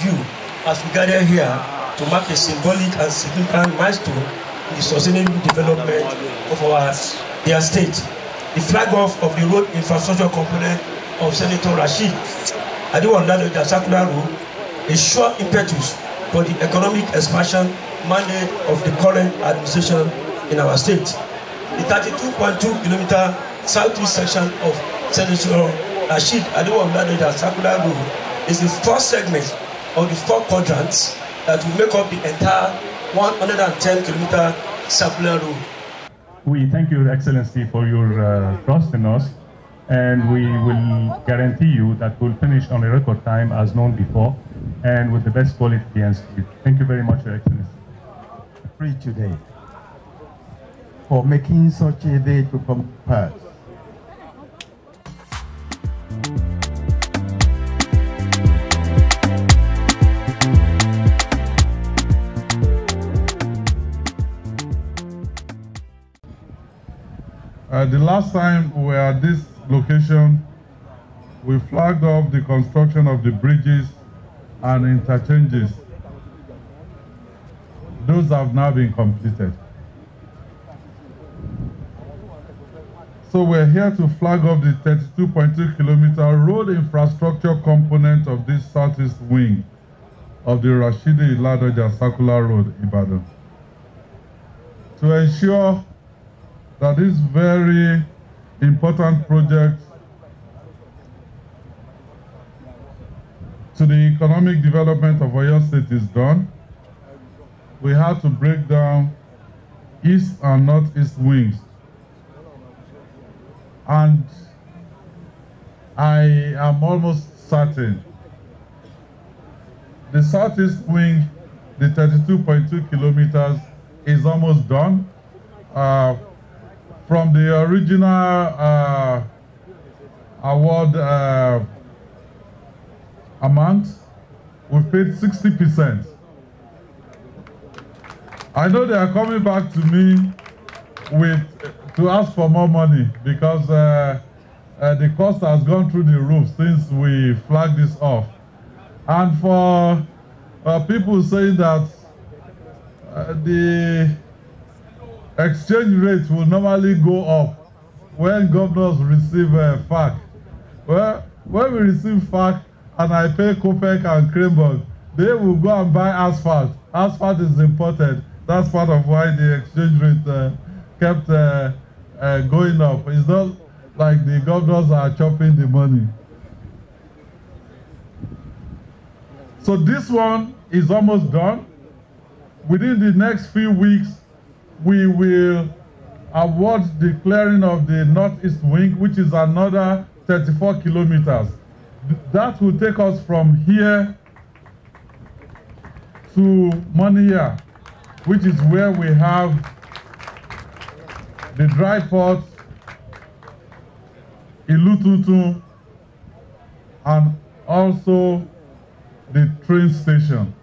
you as we gather here to mark a symbolic and significant milestone in the sustainable development of our dear state. The flag off of the road infrastructure component of Senator Rashidi Ladoja Circular Road is sure impetus for the economic expansion mandate of the current administration in our state. The 32.2 kilometer southeast section of Senator Rashidi Ladoja Circular Road is the first segment of the 4 quadrants that will make up the entire 110 kilometer circular road. We thank Your Excellency for your trust in us, and we will guarantee you that we'll finish on a record time as known before and with the best quality and speed. Thank you very much, Your Excellency. Free today for making such a day to come past. The last time we were at this location, we flagged off the construction of the bridges and interchanges. Those have now been completed. So we're here to flag off the 32.2 kilometer road infrastructure component of this southeast wing of the Rashidi Ladoja Circular Road, Ibadan, to ensure that this very important project to the economic development of Oyo State is done. We had to break down east and northeast wings. And I am almost certain the southeast wing, the 32.2 kilometers, is almost done. From the original award amount, we paid 60%. I know they are coming back to me to ask for more money because the cost has gone through the roof since we flagged this off. And for people saying that the exchange rate will normally go up when governors receive FAC. Well, when we receive FAC and I pay Kopek and Cranberg, they will go and buy asphalt. Asphalt is imported. That's part of why the exchange rate kept going up. It's not like the governors are chopping the money. So this one is almost done. Within the next few weeks, we will award the clearing of the northeast wing, which is another 34 kilometers. That will take us from here to Moniya, which is where we have the dry port, Ilututu, and also the train station.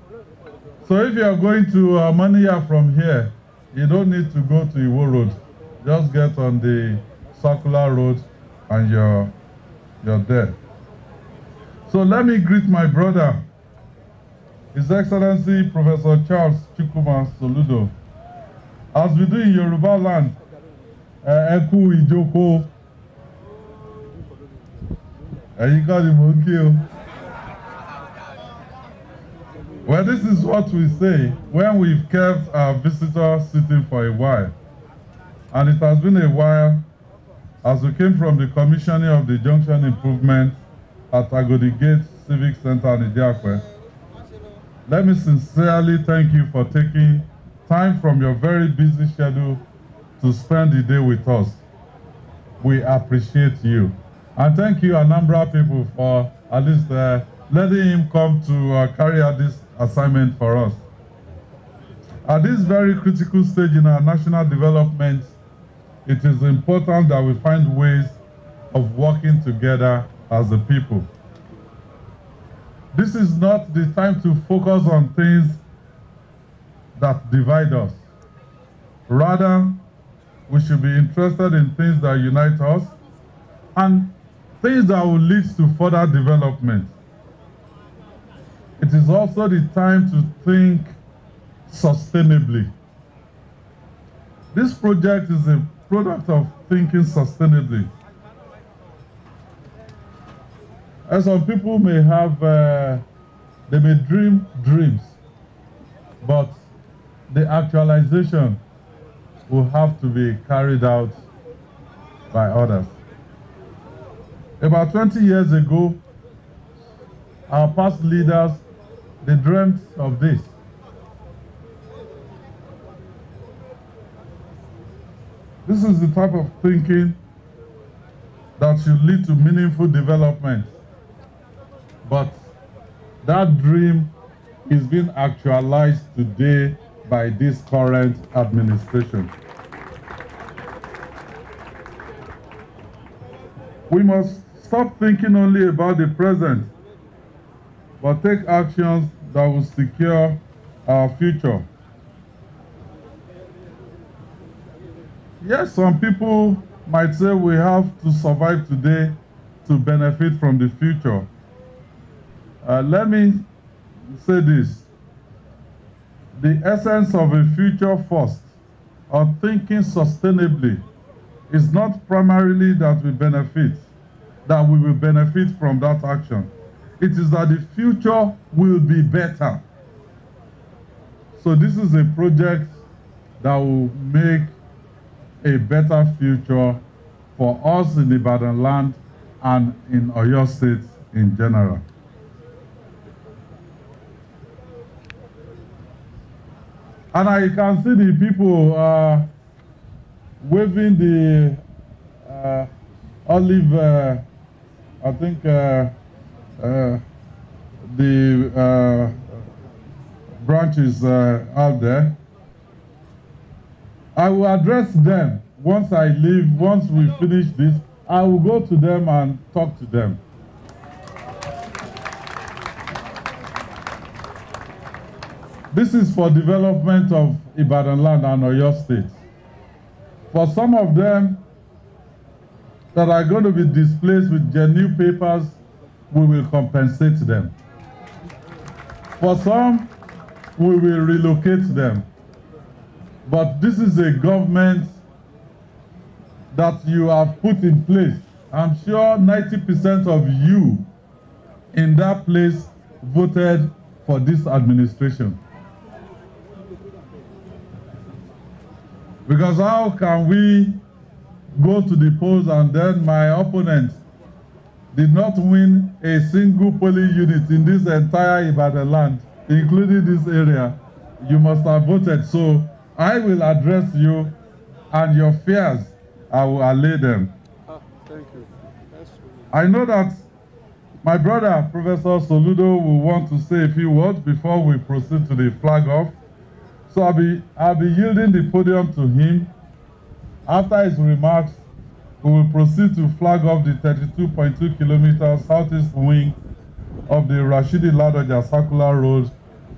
So if you are going to Moniya from here, you don't need to go to Iwo Road. Just get on the circular road and you're there. So let me greet my brother, His Excellency Professor Charles Chikuma Soludo. As we do in Yoruba land, Eku Ijoko, well, this is what we say when we've kept our visitor sitting for a while. And it has been a while as we came from the commissioning of the Junction improvement at Agodi-Gate Civic Center in Idiakwe. Let me sincerely thank you for taking time from your very busy schedule to spend the day with us. We appreciate you. And thank you, Anambra people, for at least letting him come to carry out this assignment for us. At this very critical stage in our national development, it is important that we find ways of working together as a people. This is not the time to focus on things that divide us. Rather, we should be interested in things that unite us and things that will lead to further development. It is also the time to think sustainably. This project is a product of thinking sustainably. As some people may have, they may dream dreams, but the actualization will have to be carried out by others. About 20 years ago, our past leaders, they dreamt of this. This is the type of thinking that should lead to meaningful development. But that dream is being actualized today by this current administration. We must stop thinking only about the present, but take actions that will secure our future. Yes, some people might say we have to survive today to benefit from the future. Let me say this. The essence of a future first, or thinking sustainably, is not primarily that we will benefit from that action. It is that the future will be better. So this is a project that will make a better future for us in Ibadan land and in Oyo State in general. And I can see the people waving the olive, I think the branches out there. I will address them once I leave, once we finish this. I will go to them and talk to them. This is for development of Ibadan land and Oyo State. For some of them that are going to be displaced with genuine papers, we will compensate them. For some, we will relocate them. But this is a government that you have put in place. I'm sure 90% of you in that place voted for this administration. Because how can we go to the polls and then my opponent did not win a single polling unit in this entire Ibadan land, including this area? You must have voted. So I will address you, and your fears, I will allay them. Thank you. I know that my brother, Professor Soludo, will want to say a few words before we proceed to the flag off. So I'll be yielding the podium to him. After his remarks, we will proceed to flag off the 32.2 kilometers southeast wing of the Rashidi Ladoja circular road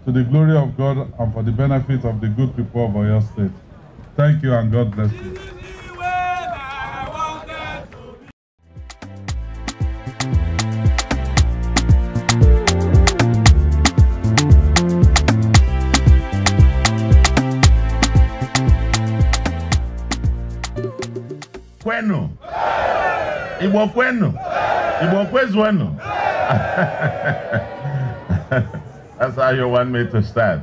to the glory of God and for the benefit of the good people of Oyo State. Thank you and God bless you. Kwenu. Igbo kwenu. Igbo kwezuenu. That's how you want me to start.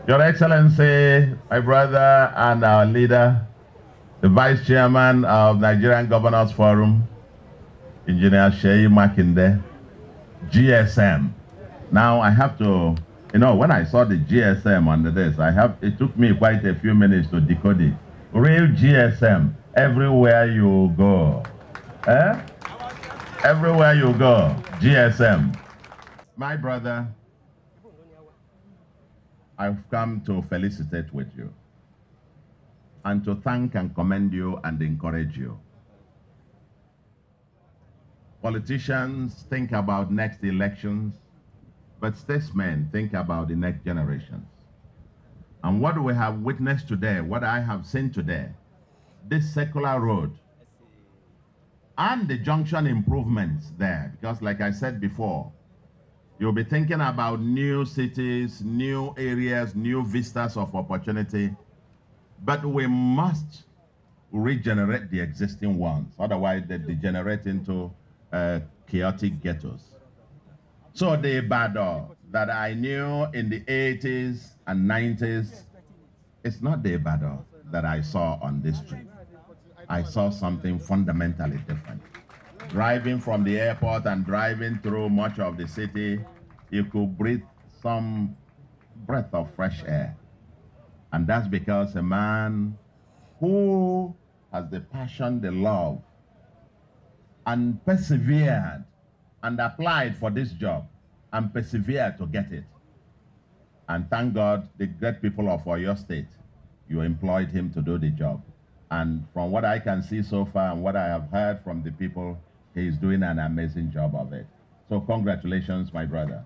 Your Excellency, my brother and our leader, the Vice Chairman of Nigerian Governors Forum, Engineer Sheyi Makinde, GSM. Now I have to, when I saw the GSM under this, it took me quite a few minutes to decode it. Real GSM. Everywhere you go. Everywhere you go, GSM. My brother, I've come to felicitate with you and to thank and commend you and encourage you. Politicians think about next elections, but statesmen think about the next generations. And what we have witnessed today, what I have seen today, this circular road and the junction improvements there, because like I said before, You'll be thinking about new cities, new areas, new vistas of opportunity. But we must regenerate the existing ones. Otherwise, they degenerate into chaotic ghettos. So the Ibadan that I knew in the 80s and 90s, it's not the Ibadan that I saw on this street. I saw something fundamentally different. Driving from the airport and driving through much of the city, you could breathe some breath of fresh air. And that's because a man who has the passion, the love, and persevered and applied for this job and persevered to get it. And thank God, the great people of Oyo State, you employed him to do the job. And from what I can see so far and what I have heard from the people, he is doing an amazing job of it. So congratulations, my brother.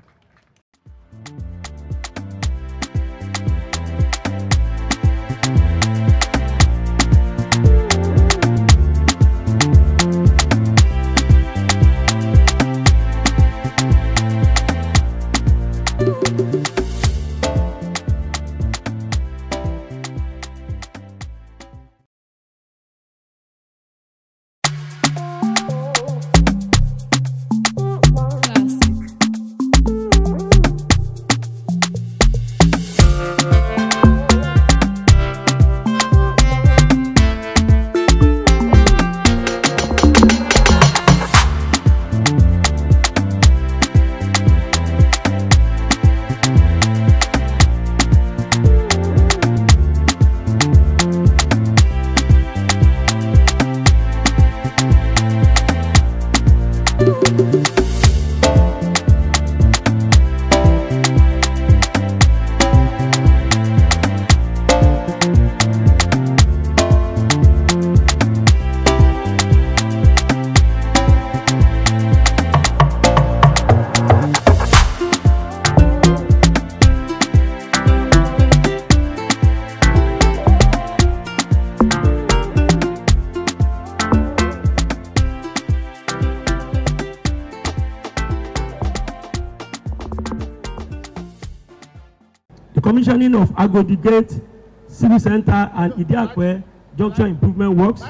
Commissioning of Agodi-Gate, Civic Center and Idiakwe Junction improvement works.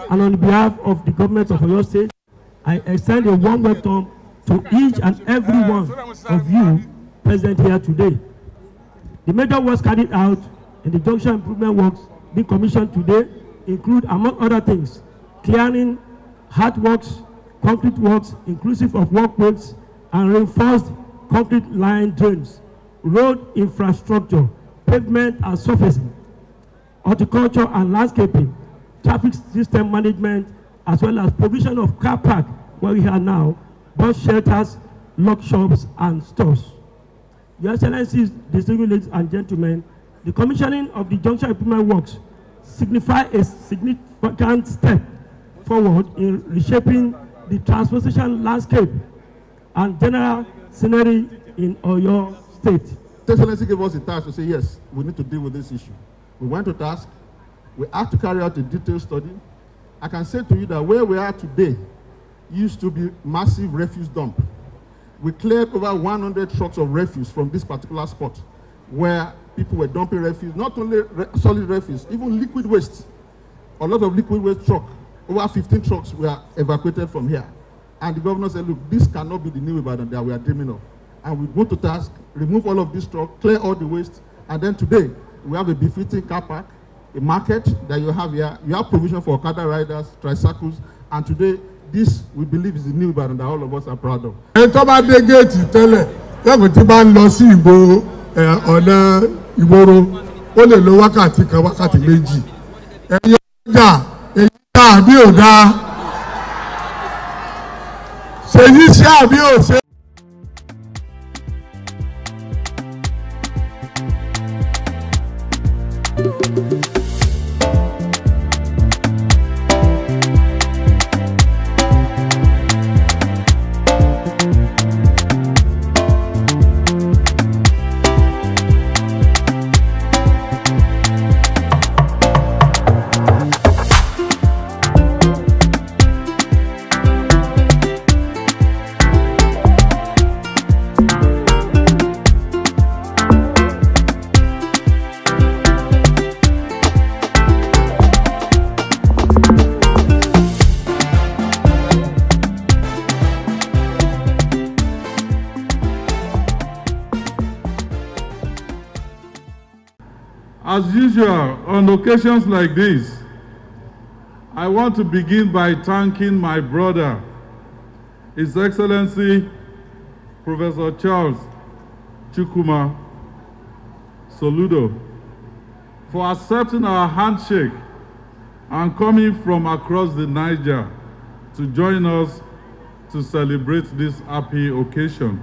And on behalf of the government of Oyo State, I extend a warm welcome to each and every one of you present here today. The major works carried out in the junction improvement works being commissioned today include, among other things, clearing, hard works, concrete works inclusive of walkways and reinforced concrete line drains, road infrastructure, pavement and surfacing, horticulture and landscaping, traffic system management, as well as provision of car park where we are now, bus shelters, lock shops and stores. Your Excellencies, distinguished ladies and gentlemen, the commissioning of the junction improvement works signify a significant step forward in reshaping the transportation landscape and general scenery in Oyo State. The Excellency gave us a task to say, yes, we need to deal with this issue. We went to task, we had to carry out a detailed study. I can say to you that where we are today used to be massive refuse dump. We cleared over 100 trucks of refuse from this particular spot where people were dumping refuse, not only solid refuse, even liquid waste. A lot of liquid waste truck, over 15 trucks were evacuated from here. And the governor said, look, this cannot be the new Ibadan that we are dreaming of. And we go to task, remove all of this truck, clear all the waste, and then today we have a befitting car park, a market that you have here. You have provision for Okada riders, tricycles, and today this we believe is the new Ibadan that all of us are proud of. Tó bá dé géètì tẹ́lẹ̀, yàgò tí bá ń lọ sí ìgboro ọ̀nà ìgboro, ó lè lo wákàtí kan wákàtí méjì. Ẹ̀yin ọjà èyí dá àbí ò dá? Ṣèyí ṣe àbí ò ṣe? As usual, on occasions like this, I want to begin by thanking my brother, His Excellency Professor Charles Chukwuma Soludo, for accepting our handshake and coming from across the Niger to join us to celebrate this happy occasion.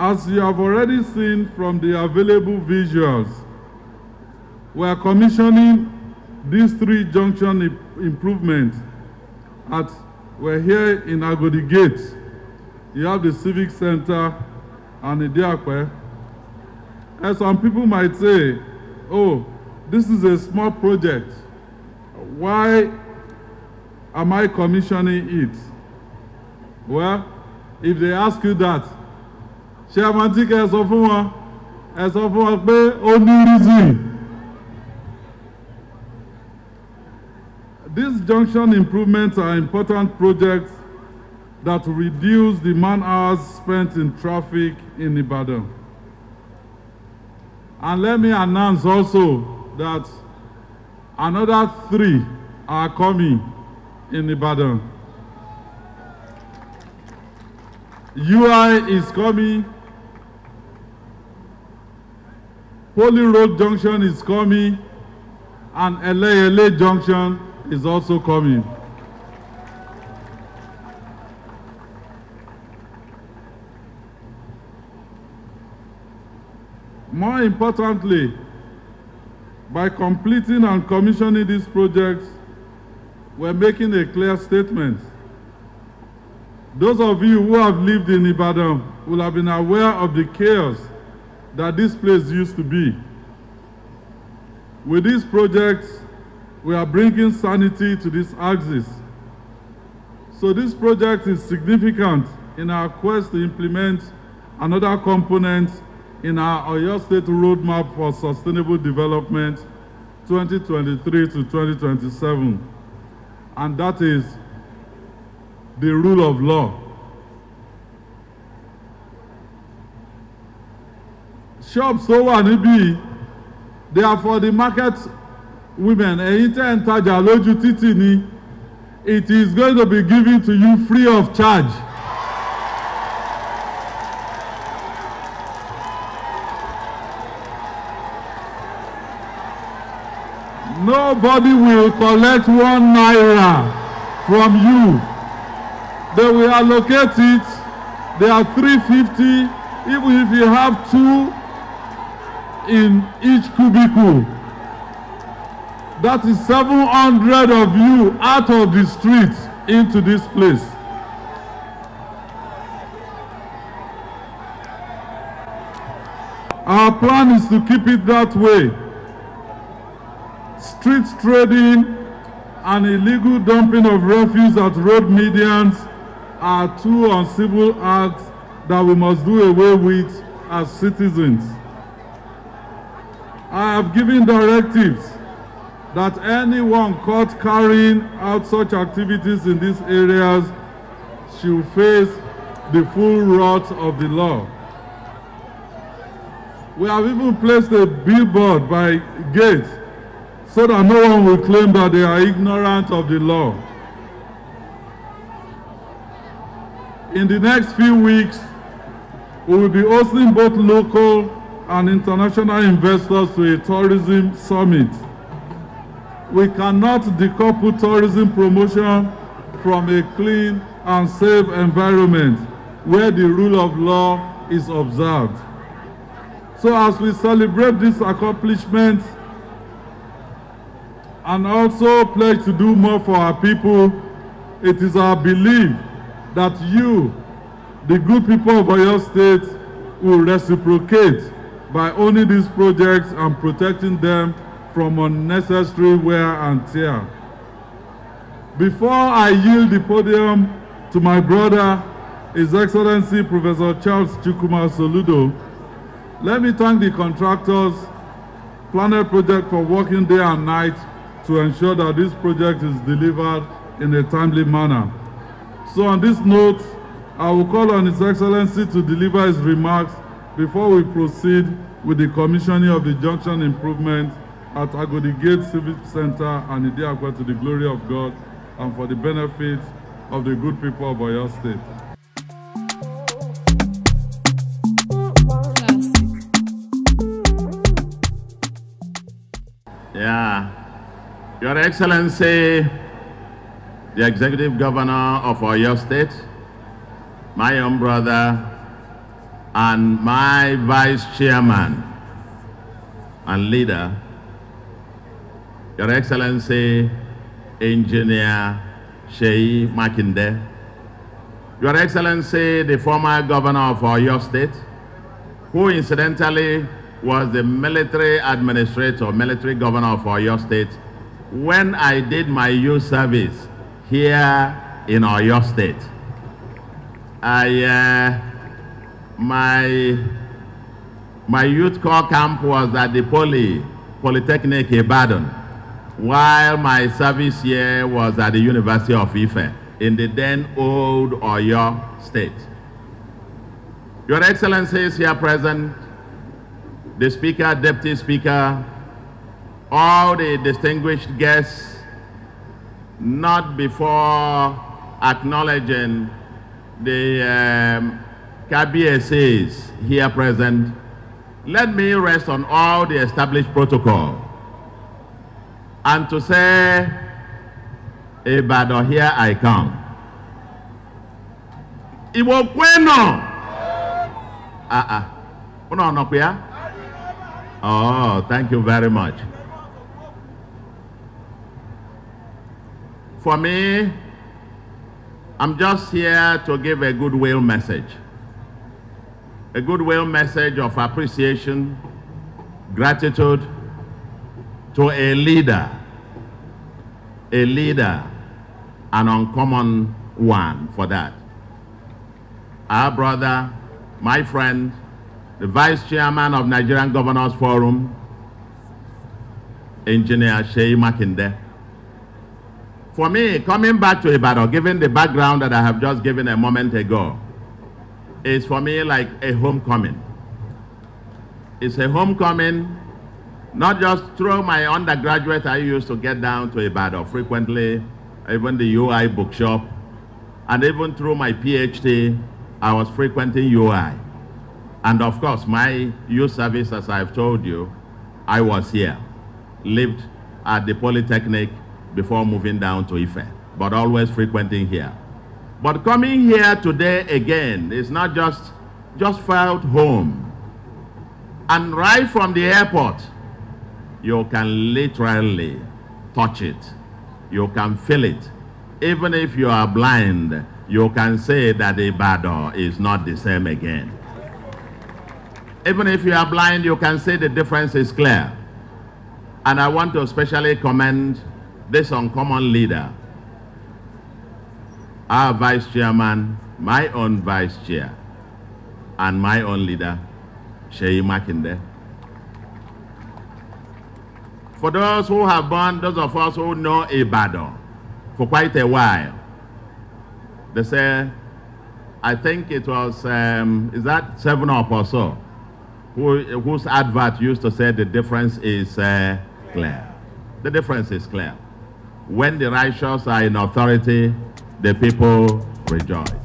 As you have already seen from the available visuals, we are commissioning these 3 junction improvements we're here in Agodi-Gate. You have the Civic Center and Idiakwe. And some people might say, oh, this is a small project. Why am I commissioning it? Well, if they ask you that, Chairman Tike ẹ sọ fún wọn pé ó ní reason. These junction improvements are important projects that will reduce the man-hours spent in traffic in Ibadan. And let me announce also that another 3 are coming in Ibadan. UI is coming. Poly Road Junction is coming. And LA Junction is also coming. More importantly, by completing and commissioning these projects, we're making a clear statement. Those of you who have lived in Ibadan will have been aware of the chaos that this place used to be. With these projects, we are bringing sanity to this axis. So this project is significant in our quest to implement another component in our Oyo State Roadmap for Sustainable Development 2023 to 2027, and that is the rule of law. Shops tó wà níbí, they are for the market women. Ẹ̀yin tẹ́ ń tajà lójú títì ni, it is going to be given to you free of charge. Nobody will collect 1 naira from you. They will allocate it. They are 350. Even if you have 2 in each cubicle, that is 700 of you out of the streets into this place. Our plan is to keep it that way. Street trading and illegal dumping of refuse at road medians are 2 uncivil acts that we must do away with as citizens. I have given directives that anyone caught carrying out such activities in these areas should face the full wrath of the law. We have even placed a billboard by gate so that no one will claim that they are ignorant of the law. In the next few weeks, we will be hosting both local and international investors to a tourism summit. We cannot decouple tourism promotion from a clean and safe environment where the rule of law is observed. So as we celebrate this accomplishment and also pledge to do more for our people, it is our belief that you, the good people of Oyo State, will reciprocate by owning these projects and protecting them from unnecessary wear and tear. Before I yield the podium to my brother, His Excellency Professor Charles Chukwuma Soludo, let me thank the contractors, Planet Project, for working day and night to ensure that this project is delivered in a timely manner. So on this note, I will call on His Excellency to deliver his remarks before we proceed with the commissioning of the junction improvement at Agodi-Gate Civic Center and Idiakwa to the glory of God and for the benefit of the good people of Oyo State. Yeah, Your Excellency, the Executive Governor of Oyo State, my own brother, and my Vice Chairman and leader, Your Excellency, Engineer Sheyi Makinde, Your Excellency, the former Governor of Oyo State, who incidentally was the military administrator, military governor of Oyo State when I did my youth service here in Oyo State. My youth corps camp was at the Polytechnic Ibadan, while my service year was at the University of Ife in the then old Oyo State. Your Excellencies here present, the Speaker, Deputy Speaker, all the distinguished guests, not before acknowledging the KBSAs here present, let me rest on all the established protocol and to say, Ibadan, here I come. Iwo kweno. Oh, thank you very much. For me, I'm just here to give a goodwill message. A goodwill message of appreciation, gratitude to a leader, an uncommon one for that. Our brother, my friend, the Vice Chairman of Nigerian Governors Forum, Engineer Sheyi Makinde. For me, coming back to Ibadan, given the background that I have just given a moment ago, is for me like a homecoming. It's a homecoming, not just through my undergraduate. I used to get down to Ibadan frequently, even the UI bookshop, and even through my PhD, I was frequenting UI. And of course, my youth service, as I've told you, I was here, lived at the Polytechnic before moving down to Ife, but always frequenting here. But coming here today again is not just felt home. And right from the airport, you can literally touch it. You can feel it. Even if you are blind, you can say that Ibadan is not the same again. Even if you are blind, you can say the difference is clear. And I want to especially commend this uncommon leader, our Vice Chairman, my own Vice Chair, and my own leader, Sheyi Makinde. For those who have born, those of us who know Ibadan for quite a while, they say, I think it was, is that 7up or so, whose advert used to say the difference is clear. The difference is clear. When the righteous are in authority, the people rejoice.